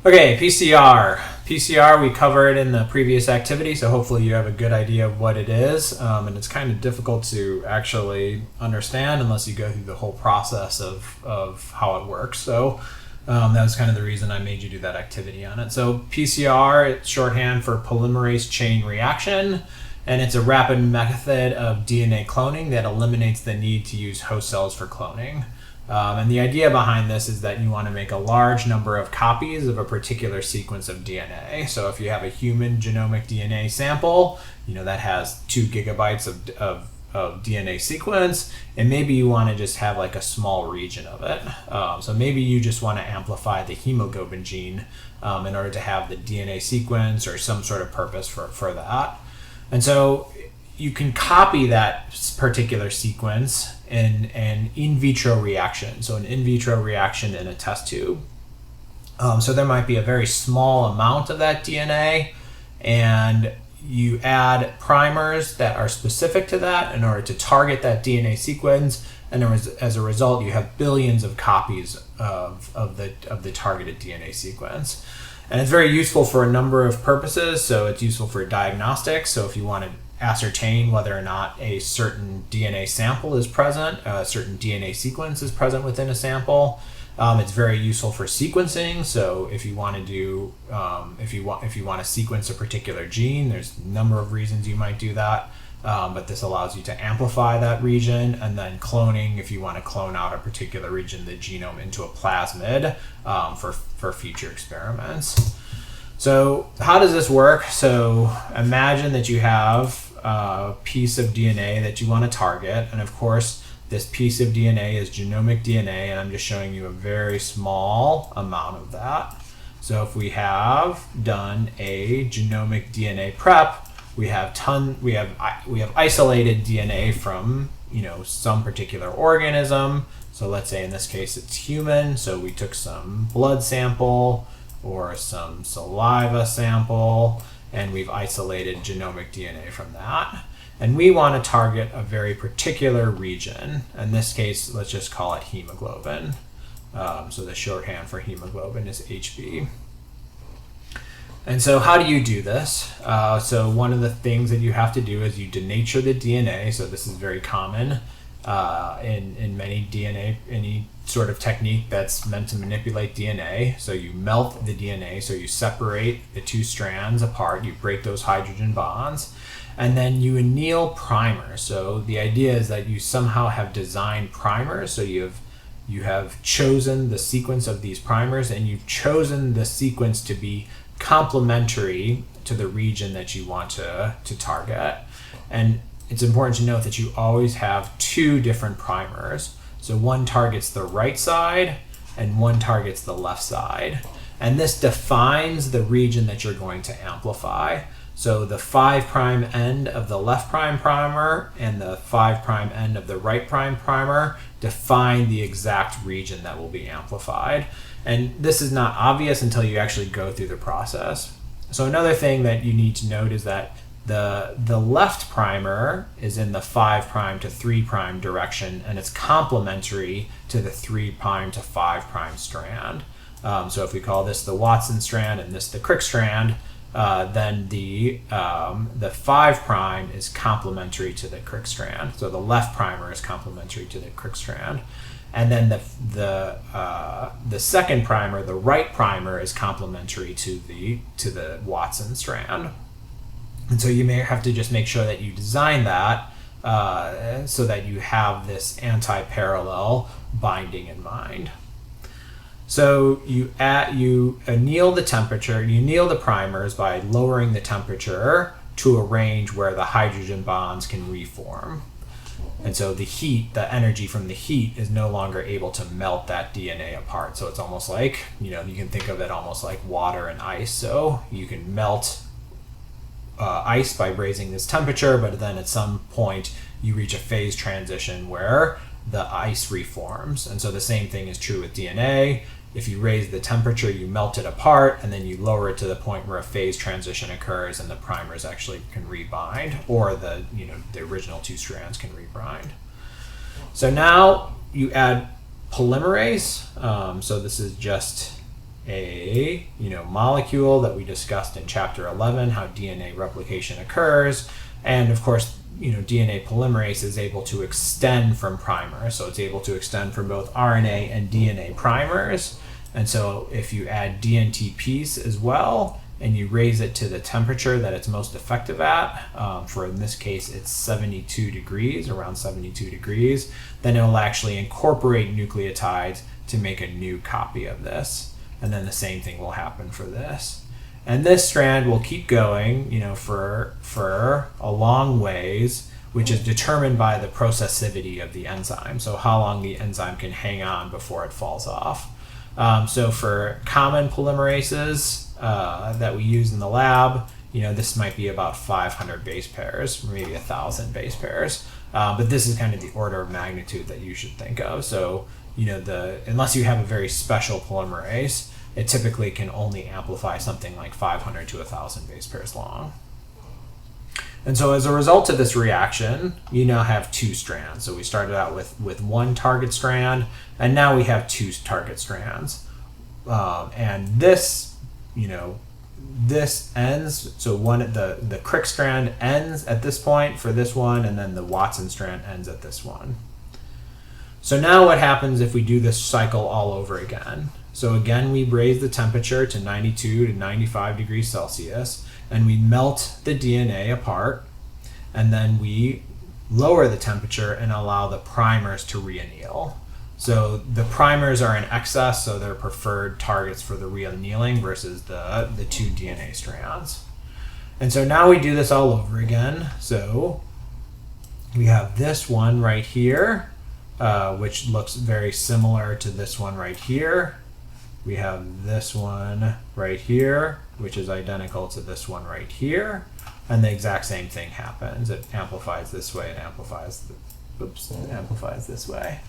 Okay, PCR. PCR we covered in the previous activity, so hopefully you have a good idea of what it is. And it's kind of difficult to actually understand unless you go through the whole process of how it works. So that was kind of the reason I made you do that activity on it. So PCR, it's shorthand for polymerase chain reaction, and it's a rapid method of DNA cloning that eliminates the need to use host cells for cloning. And the idea behind this is that you want to make a large number of copies of a particular sequence of DNA. So if you have a human genomic DNA sample, that has 2 gigabytes of DNA sequence, and maybe you want to just have like a small region of it. So maybe you just want to amplify the hemoglobin gene in order to have the DNA sequence or some sort of purpose for that. And so you can copy that particular sequence in an in vitro reaction, so an in vitro reaction in a test tube. So there might be a very small amount of that DNA, and you add primers that are specific to that in order to target that DNA sequence, and as a result you have billions of copies of the targeted DNA sequence. And it's very useful for a number of purposes. So it's useful for diagnostics. So if you want to ascertain whether or not a certain DNA sample is present, a certain DNA sequence is present within a sample. It's very useful for sequencing. So if you want to do, if you want to sequence a particular gene, there's a number of reasons you might do that. But this allows you to amplify that region, and then cloning if you want to clone out a particular region of the genome into a plasmid for future experiments. So how does this work? So imagine that you have a piece of DNA that you want to target, and of course this piece of DNA is genomic DNA, and I'm just showing you a very small amount of that. So if we have done a genomic DNA prep, we have isolated DNA from some particular organism. So let's say in this case it's human. So we took some blood sample or some saliva sample, and we've isolated genomic DNA from that. And we want to target a very particular region. In this case, let's just call it hemoglobin. So the shorthand for hemoglobin is HB. And so how do you do this? So one of the things that you have to do is you denature the DNA. So this is very common in any sort of technique that's meant to manipulate DNA. So you melt the DNA, so you separate the 2 strands apart, you break those hydrogen bonds, and then you anneal primers. So the idea is that you somehow have designed primers. So you have chosen the sequence of these primers, and you've chosen the sequence to be complementary to the region that you want to target. And it's important to note that you always have 2 different primers. So one targets the right side and one targets the left side. And this defines the region that you're going to amplify. So the 5' end of the left prime primer and the 5' end of the right prime primer define the exact region that will be amplified. And this is not obvious until you actually go through the process. So another thing that you need to note is that the left primer is in the 5' to 3' direction, and it's complementary to the 3' to 5' strand. So if we call this the Watson strand and this the Crick strand, then the 5' is complementary to the Crick strand. So the left primer is complementary to the Crick strand. And then the second primer, the right primer, is complementary to the Watson strand. And so you may have to just make sure that you design that so that you have this anti-parallel binding in mind. So you anneal the temperature, you anneal the primers by lowering the temperature to a range where the hydrogen bonds can reform. And so the heat, the energy from the heat, is no longer able to melt that DNA apart. So it's almost like, you can think of it almost like water and ice. So you can melt ice by raising this temperature, but then at some point you reach a phase transition where the ice reforms. And so the same thing is true with DNA. If you raise the temperature, you melt it apart, and then you lower it to the point where a phase transition occurs and the primers actually can rebind, or the original 2 strands can rebind. So now you add polymerase. So this is just a molecule that we discussed in Chapter 11, how DNA replication occurs. And of course, DNA polymerase is able to extend from primers. So it's able to extend from both RNA and DNA primers. And so if you add DNTPs as well, and you raise it to the temperature that it's most effective at, for in this case it's 72 degrees, around 72 degrees, then it will actually incorporate nucleotides to make a new copy of this. And then the same thing will happen for this. And this strand will keep going, for a long ways, which is determined by the processivity of the enzyme. So how long the enzyme can hang on before it falls off. So for common polymerases that we use in the lab, this might be about 500 base pairs, maybe 1,000 base pairs. But this is kind of the order of magnitude that you should think of. So, unless you have a very special polymerase, it typically can only amplify something like 500 to 1,000 base pairs long. And so as a result of this reaction, you now have two strands. So we started out with one target strand, and now we have two target strands. And this, this ends, so the Crick strand ends at this point for this one, and then the Watson strand ends at this one. So now what happens if we do this cycle all over again? So again, we raise the temperature to 92 to 95 degrees Celsius, and we melt the DNA apart, and then we lower the temperature and allow the primers to reanneal. So the primers are in excess, so they're preferred targets for the reannealing versus the two DNA strands. And so now we do this all over again. So we have this one right here, which looks very similar to this one right here. We have this one right here, which is identical to this one right here. And the exact same thing happens. It amplifies this way, it amplifies this way.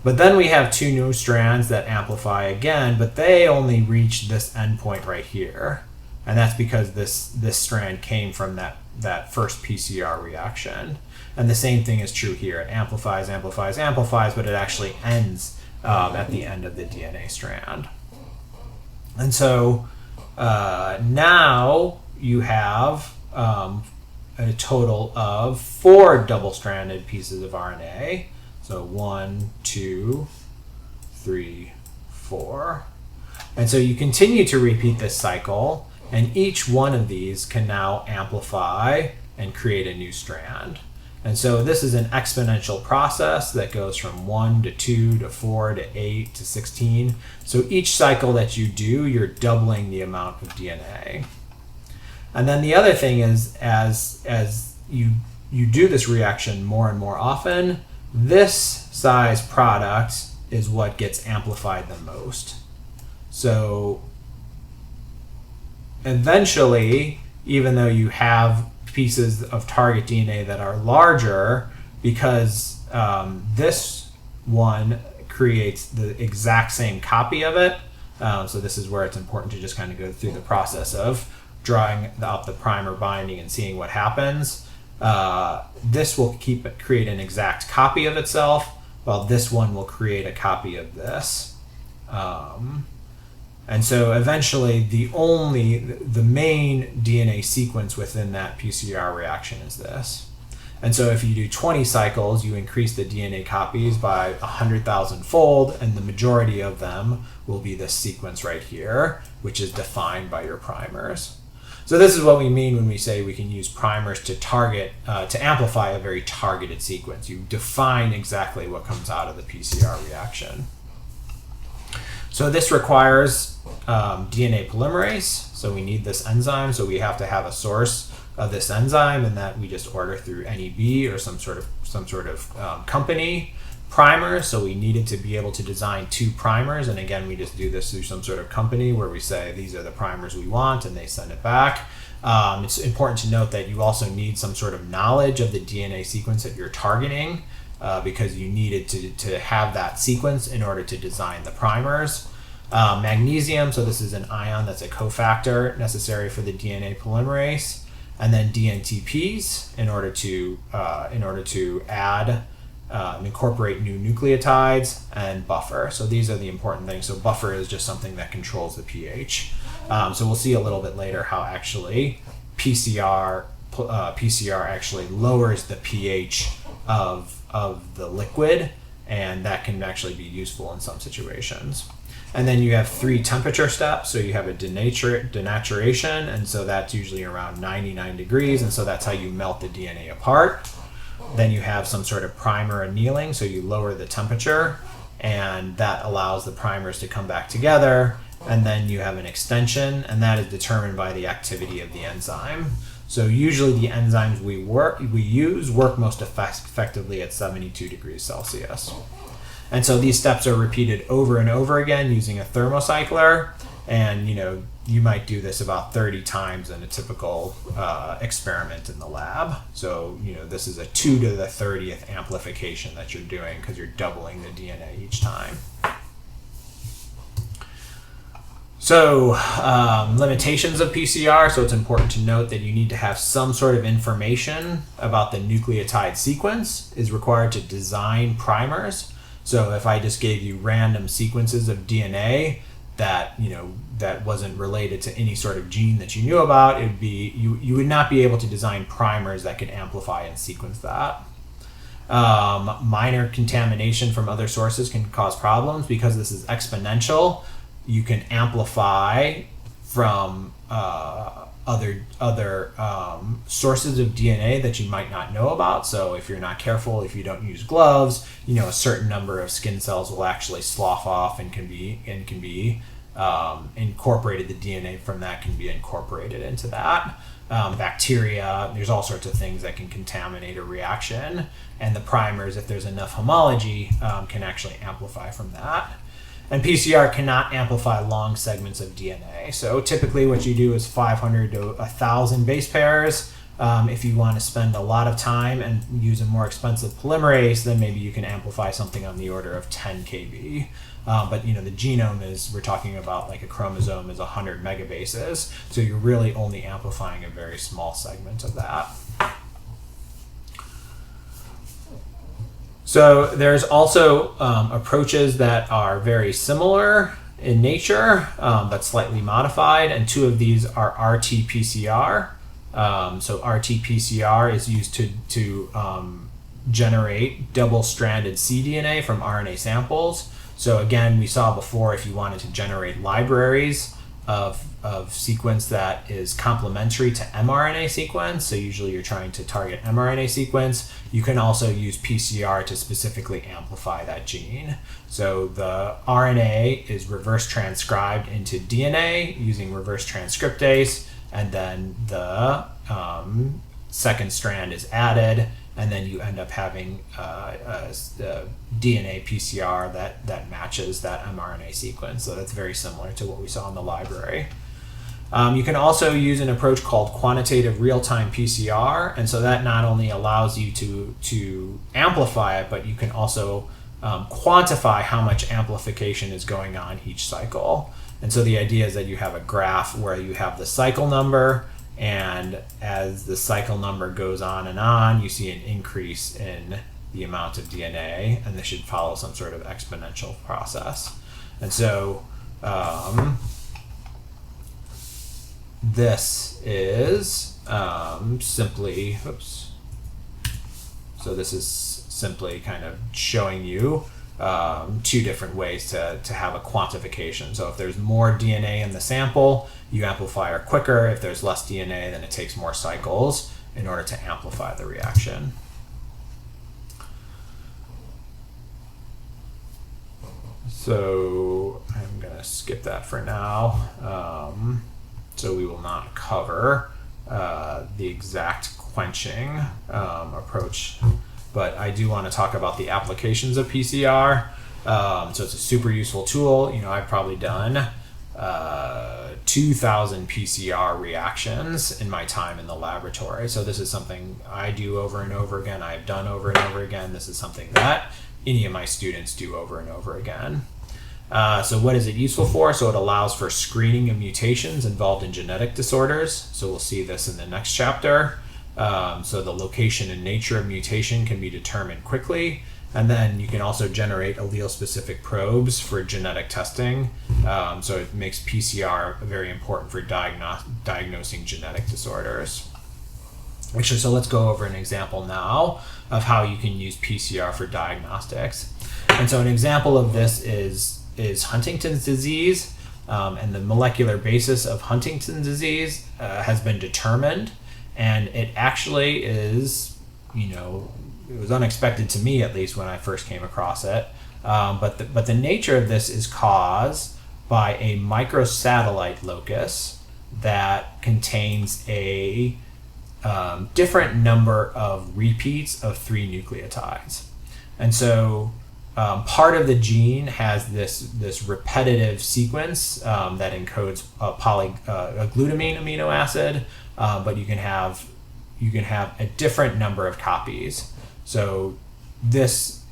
But then we have two new strands that amplify again, but they only reach this endpoint right here. And that's because this strand came from that first PCR reaction. And the same thing is true here. It amplifies, amplifies, amplifies, but it actually ends at the end of the DNA strand. And so now you have a total of 4 double-stranded pieces of RNA. So 1, 2, 3, 4. And so you continue to repeat this cycle, and each one of these can now amplify and create a new strand. And so this is an exponential process that goes from 1 to 2 to 4 to 8 to 16. So each cycle that you do, you're doubling the amount of DNA. And then the other thing is, as you do this reaction more and more often, this size product is what gets amplified the most. So eventually, even though you have pieces of target DNA that are larger, because this one creates the exact same copy of it. So this is where it's important to just kind of go through the process of drawing out the primer binding and seeing what happens. This will create an exact copy of itself, while this one will create a copy of this. And so eventually the main DNA sequence within that PCR reaction is this. And so if you do 20 cycles, you increase the DNA copies by 100,000 fold, and the majority of them will be this sequence right here, which is defined by your primers. So this is what we mean when we say we can use primers to target, to amplify a very targeted sequence. You define exactly what comes out of the PCR reaction. So this requires DNA polymerase. So we need this enzyme. So we have to have a source of this enzyme, and that we just order through NEB or some sort of company. Primers. So we needed to be able to design 2 primers, and again we just do this through some sort of company where we say these are the primers we want, and they send it back. It's important to note that you also need some sort of knowledge of the DNA sequence that you're targeting, because you needed to have that sequence in order to design the primers. Magnesium, so this is an ion that's a cofactor necessary for the DNA polymerase, and then DNTPs in order to add incorporate new nucleotides, and buffer. So these are the important things. So buffer is just something that controls the pH. So we'll see a little bit later how actually PCR actually lowers the pH of the liquid, and that can actually be useful in some situations. And then you have 3 temperature steps. So you have a denaturation, and so that's usually around 99 degrees, and so that's how you melt the DNA apart. Then you have some sort of primer annealing, so you lower the temperature, and that allows the primers to come back together. And then you have an extension, and that is determined by the activity of the enzyme. So usually the enzymes we use work most effectively at 72 degrees Celsius. And so these steps are repeated over and over again using a thermocycler, and you might do this about 30 times in a typical experiment in the lab. So this is a 2 to the 30th amplification that you're doing, because you're doubling the DNA each time. So limitations of PCR. So it's important to note that you need to have some sort of information about the nucleotide sequence is required to design primers. So if I just gave you random sequences of DNA that that wasn't related to any sort of gene that you knew about, it'd be you would not be able to design primers that could amplify and sequence that. Minor contamination from other sources can cause problems because this is exponential. You can amplify from other sources of DNA that you might not know about. So if you're not careful, if you don't use gloves, a certain number of skin cells will actually slough off and can be incorporated. The DNA from that can be incorporated into that. Bacteria, there's all sorts of things that can contaminate a reaction, and the primers, if there's enough homology, can actually amplify from that. And PCR cannot amplify long segments of DNA. So typically what you do is 500 to 1,000 base pairs. If you want to spend a lot of time and use a more expensive polymerase, then maybe you can amplify something on the order of 10 kb. But the genome we're talking about like a chromosome is 100 megabases. So you're really only amplifying a very small segment of that. So there's also approaches that are very similar in nature, but slightly modified, and 2 of these are RT-PCR. So RT-PCR is used to generate double-stranded cDNA from RNA samples. So again, we saw before, if you wanted to generate libraries of sequence that is complementary to mRNA sequence, so usually you're trying to target mRNA sequence, you can also use PCR to specifically amplify that gene. So the RNA is reverse transcribed into DNA using reverse transcriptase, and then the second strand is added, and then you end up having a DNA PCR that matches that mRNA sequence. So that's very similar to what we saw in the library. You can also use an approach called quantitative real-time PCR, and so that not only allows you to amplify it, but you can also quantify how much amplification is going on each cycle. And so the idea is that you have a graph where you have the cycle number, and as the cycle number goes on, you see an increase in the amount of DNA, and this should follow some sort of exponential process. And so this is simply, so this is simply kind of showing you 2 different ways to have a quantification. So if there's more DNA in the sample, you amplify it quicker. If there's less DNA, then it takes more cycles in order to amplify the reaction. So I'm going to skip that for now. So we will not cover the exact quenching approach, but I do want to talk about the applications of PCR. So it's a super useful tool. I've probably done 2,000 PCR reactions in my time in the laboratory. So this is something I do over and over again. I've done over and over again. This is something that any of my students do over and over again. So what is it useful for? So it allows for screening of mutations involved in genetic disorders. So we'll see this in the next chapter. So the location and nature of mutation can be determined quickly, And then you can also generate allele-specific probes for genetic testing. So it makes PCR very important for diagnosing genetic disorders. Actually, so let's go over an example now of how you can use PCR for diagnostics. And so an example of this is Huntington's disease. And the molecular basis of Huntington's disease has been determined. And it actually is, it was unexpected to me, at least when I first came across it. But the nature of this is caused by a microsatellite locus that contains a different number of repeats of 3 nucleotides. And so part of the gene has this repetitive sequence that encodes a glutamine amino acid, but you can have a different number of copies. So this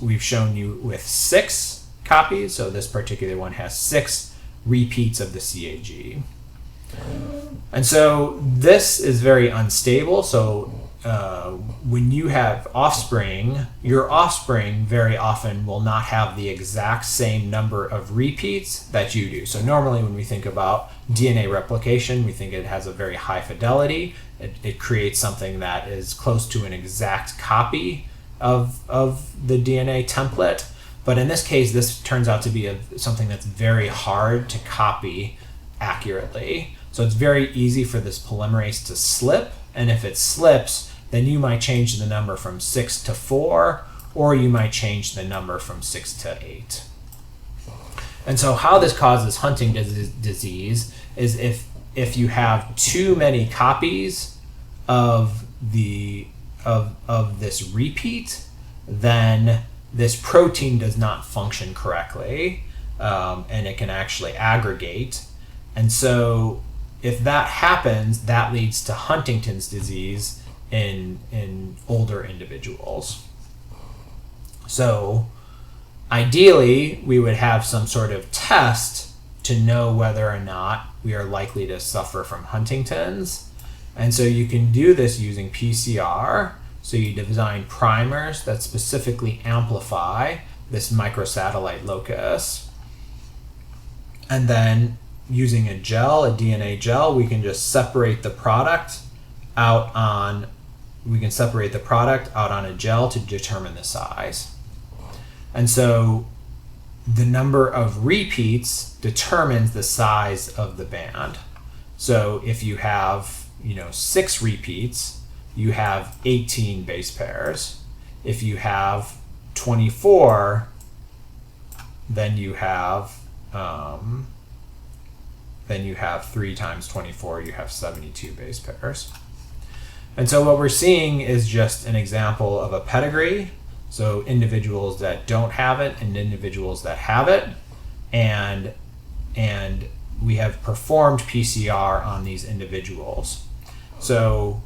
we've shown you with 6 copies. So this particular one has 6 repeats of the CAG. And so this is very unstable. So when you have offspring, your offspring very often will not have the exact same number of repeats that you do. So normally when we think about DNA replication, we think it has a very high fidelity. It creates something that is close to an exact copy of the DNA template. But in this case, this turns out to be something that's very hard to copy accurately. So it's very easy for this polymerase to slip. And if it slips, then you might change the number from 6 to 4, or you might change the number from 6 to 8. And so how this causes Huntington's disease is if you have too many copies of this repeat, then this protein does not function correctly, and it can actually aggregate. And so if that happens, that leads to Huntington's disease in older individuals. So ideally, we would have some sort of test to know whether or not we are likely to suffer from Huntington's. And so you can do this using PCR. So you design primers that specifically amplify this microsatellite locus. And then using a gel, a DNA gel, we can just separate the product out on a gel to determine the size. And so the number of repeats determines the size of the band. So if you have, 6 repeats, you have 18 base pairs. If you have 24, then you have 3 times 24, you have 72 base pairs. And so what we're seeing is just an example of a pedigree. So individuals that don't have it and individuals that have it. And we have performed PCR on these individuals. So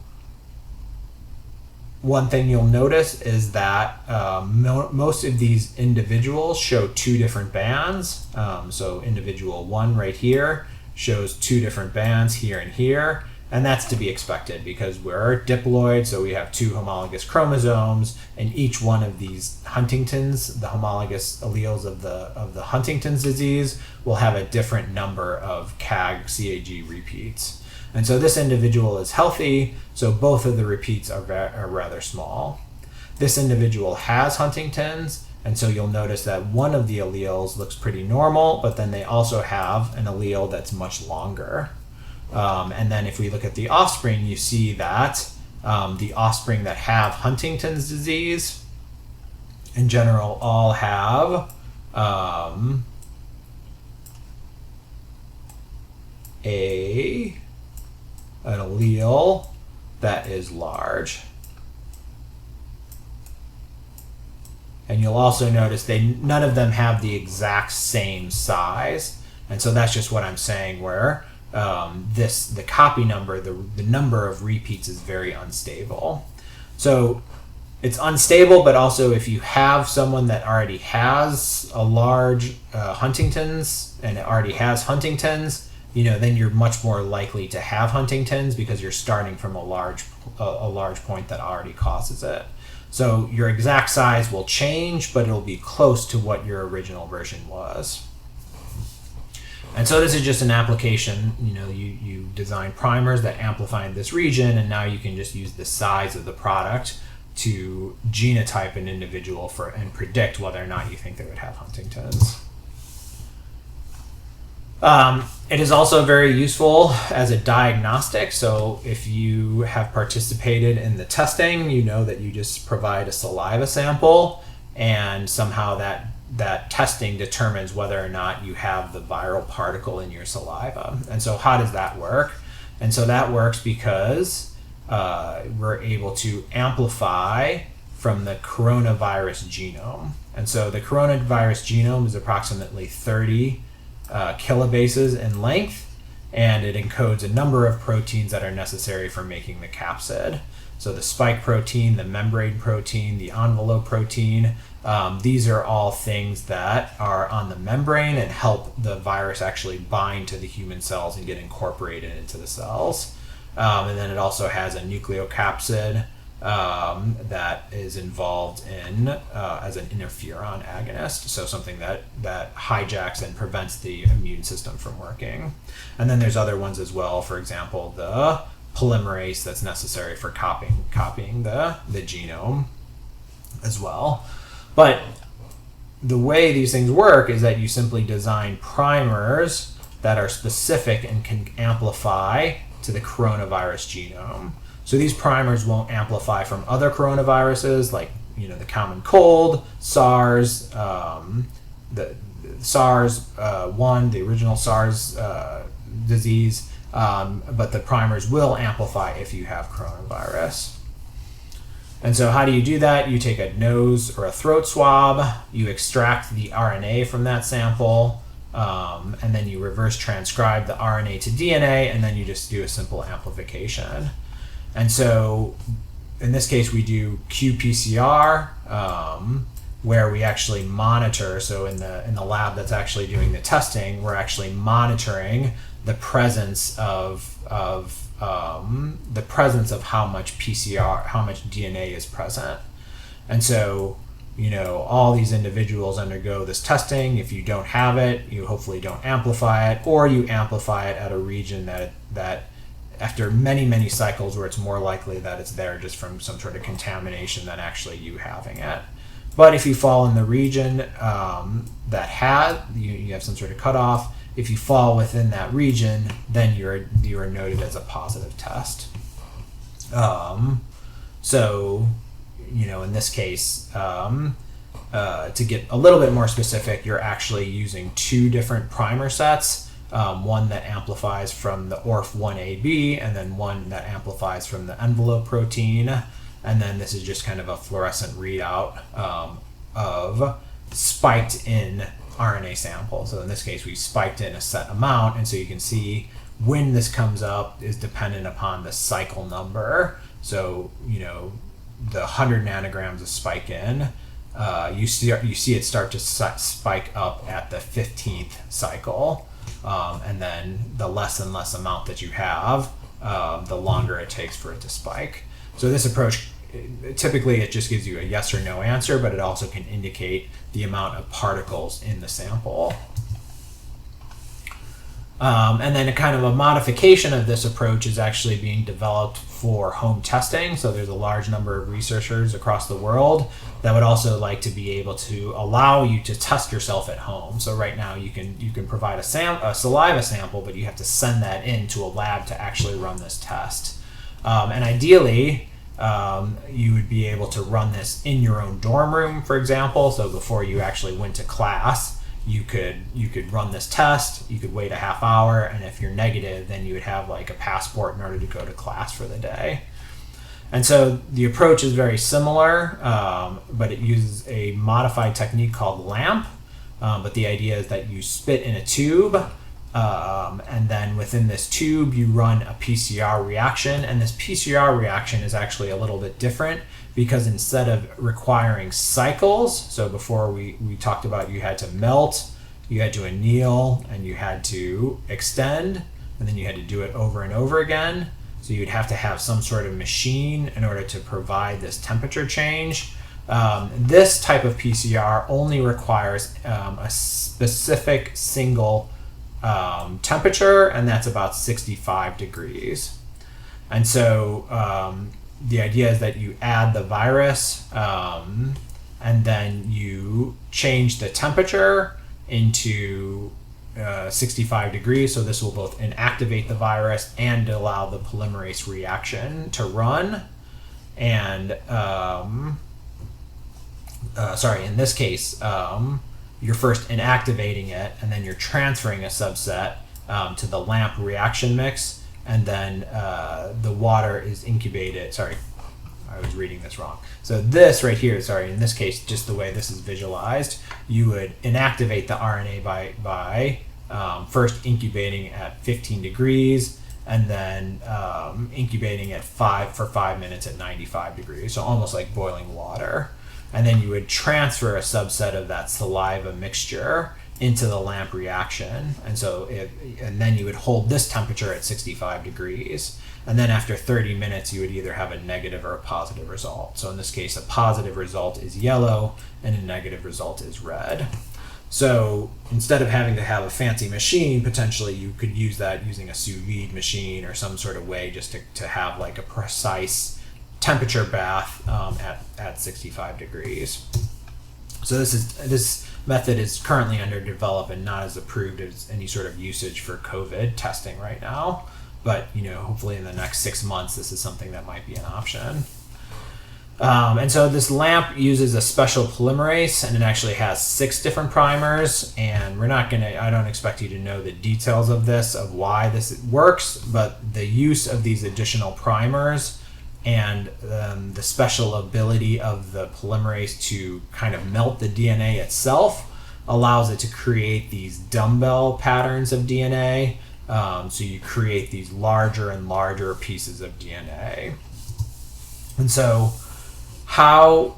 one thing you'll notice is that most of these individuals show 2 different bands. So individual 1 right here shows 2 different bands here and here. And that's to be expected because we're diploid, so we have 2 homologous chromosomes, and each one of these Huntingtons, the homologous alleles of the Huntington's disease, will have a different number of CAG repeats. And so this individual is healthy, so both of the repeats are rather small. This individual has Huntington's, and so you'll notice that one of the alleles looks pretty normal, but then they also have an allele that's much longer. And then if we look at the offspring, you see that the offspring that have Huntington's disease, in general, all have an allele that is large. And you'll also notice none of them have the exact same size. And so that's just what I'm saying, where the copy number, the number of repeats is very unstable. So it's unstable, but also if you have someone that already has a large Huntington's and it already has Huntington's, then you're much more likely to have Huntington's because you're starting from a large point that already causes it. So your exact size will change, but it'll be close to what your original version was. And so this is just an application. You design primers that amplify in this region, and now you can just use the size of the product to genotype an individual and predict whether or not you think they would have Huntington's. It is also very useful as a diagnostic. So if you have participated in the testing, you know that you just provide a saliva sample, and somehow that testing determines whether or not you have the viral particle in your saliva. And so how does that work? And so that works because we're able to amplify from the coronavirus genome. And so the coronavirus genome is approximately 30 kilobases in length, and it encodes a number of proteins that are necessary for making the capsid. So the spike protein, the membrane protein, the envelope protein, these are all things that are on the membrane and help the virus actually bind to the human cells and get incorporated into the cells. And then it also has a nucleocapsid that is involved in as an interferon agonist, so something that hijacks and prevents the immune system from working. And then there's other ones as well, for example, the polymerase that's necessary for copying the genome as well. But the way these things work is that you simply design primers that are specific and can amplify to the coronavirus genome. So these primers won't amplify from other coronaviruses like the common cold, SARS, the SARS-1, the original SARS disease, but the primers will amplify if you have coronavirus. And so how do you do that? You take a nose or a throat swab, you extract the RNA from that sample, and then you reverse transcribe the RNA to DNA, and then you just do a simple amplification. And so in this case, we do qPCR, where we actually monitor. So in the lab that's actually doing the testing, we're actually monitoring the presence of how much PCR, how much DNA is present. And so, all these individuals undergo this testing. If you don't have it, you hopefully don't amplify it, or you amplify it at a region that after many, many cycles where it's more likely that it's there just from some sort of contamination than actually you having it. But if you fall in the region that you have some sort of cutoff, if you fall within that region, then you are noted as a positive test. So, in this case, to get a little bit more specific, you're actually using two different primer sets. One that amplifies from the ORF1AB, and then one that amplifies from the envelope protein. And then this is just kind of a fluorescent readout of spiked in RNA sample. So in this case, we spiked in a set amount, and so you can see when this comes up is dependent upon the cycle number. So, the 100 nanograms of spike in, you see it start to spike up at the 15th cycle. And then the less and less amount that you have, the longer it takes for it to spike. So this approach, typically it just gives you a yes or no answer, but it also can indicate the amount of particles in the sample. And then a kind of a modification of this approach is actually being developed for home testing. So there's a large number of researchers across the world that would also like to be able to allow you to test yourself at home. So right now you can provide a saliva sample, but you have to send that in to a lab to actually run this test. And ideally, you would be able to run this in your own dorm room, for example. So before you actually went to class, you could run this test, you could wait a half hour, and if you're negative, then you would have like a passport in order to go to class for the day. And so the approach is very similar, but it uses a modified technique called LAMP. But the idea is that you spit in a tube, and then within this tube you run a PCR reaction, and this PCR reaction is actually a little bit different because instead of requiring cycles, so before we talked about you had to melt, you had to anneal, and you had to extend, and then you had to do it over and over again. So you'd have to have some sort of machine in order to provide this temperature change. This type of PCR only requires a specific single temperature, and that's about 65 degrees. And so the idea is that you add the virus and then you change the temperature into 65 degrees. So this will both inactivate the virus and allow the polymerase reaction to run. And in this case, you're first inactivating it, and then you're transferring a subset to the LAMP reaction mix, and then the water is incubated. Sorry, I was reading this wrong. So this right here, in this case, just the way this is visualized, you would inactivate the RNA by first incubating at 15 degrees, and then incubating at 5 minutes at 95 degrees, so almost like boiling water. And then you would transfer a subset of that saliva mixture into the LAMP reaction, and then you would hold this temperature at 65 degrees, and then after 30 minutes you would either have a negative or a positive result. So in this case, a positive result is yellow and a negative result is red. So instead of having to have a fancy machine, potentially you could use that using a sous vide machine or some sort of way just to have like a precise temperature bath at 65 degrees. So this method is currently under development and not as approved as any sort of usage for COVID testing right now. But hopefully in the next 6 months, this is something that might be an option. And so this LAMP uses a special polymerase, and it actually has 6 different primers. And I don't expect you to know the details of why this works, but the use of these additional primers and the special ability of the polymerase to kind of melt the DNA itself allows it to create these dumbbell patterns of DNA. So you create these larger and larger pieces of DNA. And so how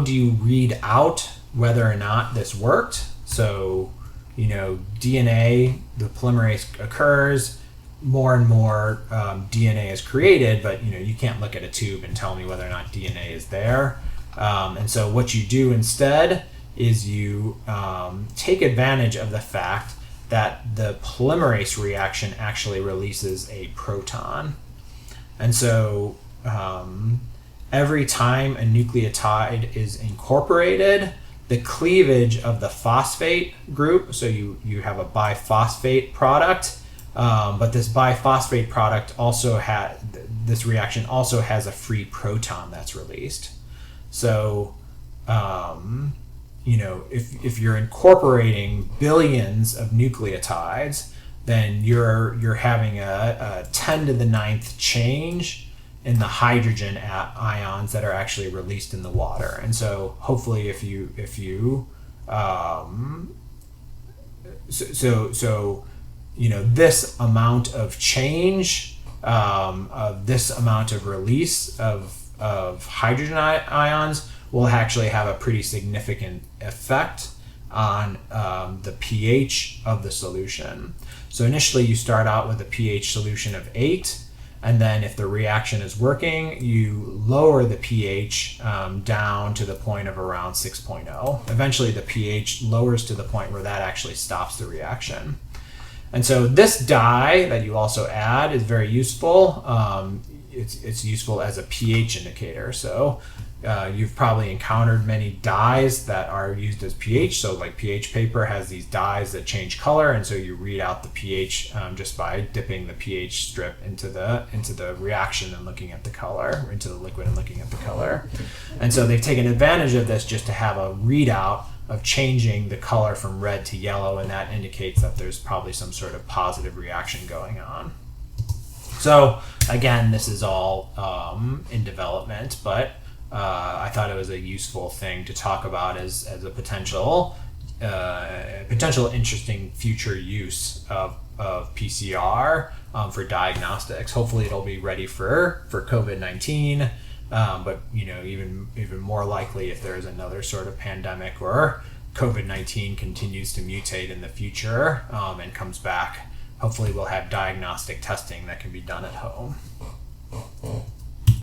do you read out whether or not this worked? So, DNA, the polymerase occurs, more and more DNA is created, but you can't look at a tube and tell me whether or not DNA is there. And so what you do instead is you take advantage of the fact that the polymerase reaction actually releases a proton. And so every time a nucleotide is incorporated, the cleavage of the phosphate group, so you have a biphosphate product, but this biphosphate product this reaction also has a free proton that's released. So, if you're incorporating billions of nucleotides, then you're having a 10 to the 9th change in the hydrogen ions that are actually released in the water. And so hopefully this amount of change, of this amount of release of hydrogen ions will actually have a pretty significant effect on the pH of the solution. So initially you start out with a pH solution of 8, and then if the reaction is working, you lower the pH down to the point of around 6.0. Eventually the pH lowers to the point where that actually stops the reaction. And so this dye that you also add is very useful. It's useful as a pH indicator. So you've probably encountered many dyes that are used as pH. So like pH paper has these dyes that change color, and so you read out the pH just by dipping the pH strip into the reaction and looking at the color, into the liquid and looking at the color. And so they've taken advantage of this just to have a readout of changing the color from red to yellow, and that indicates that there's probably some sort of positive reaction going on. So again, this is all in development, but I thought it was a useful thing to talk about as a potential interesting future use of PCR for diagnostics. Hopefully it'll be ready for COVID-19, but even more likely if there's another sort of pandemic or COVID-19 continues to mutate in the future and comes back, hopefully we'll have diagnostic testing that can be done at home.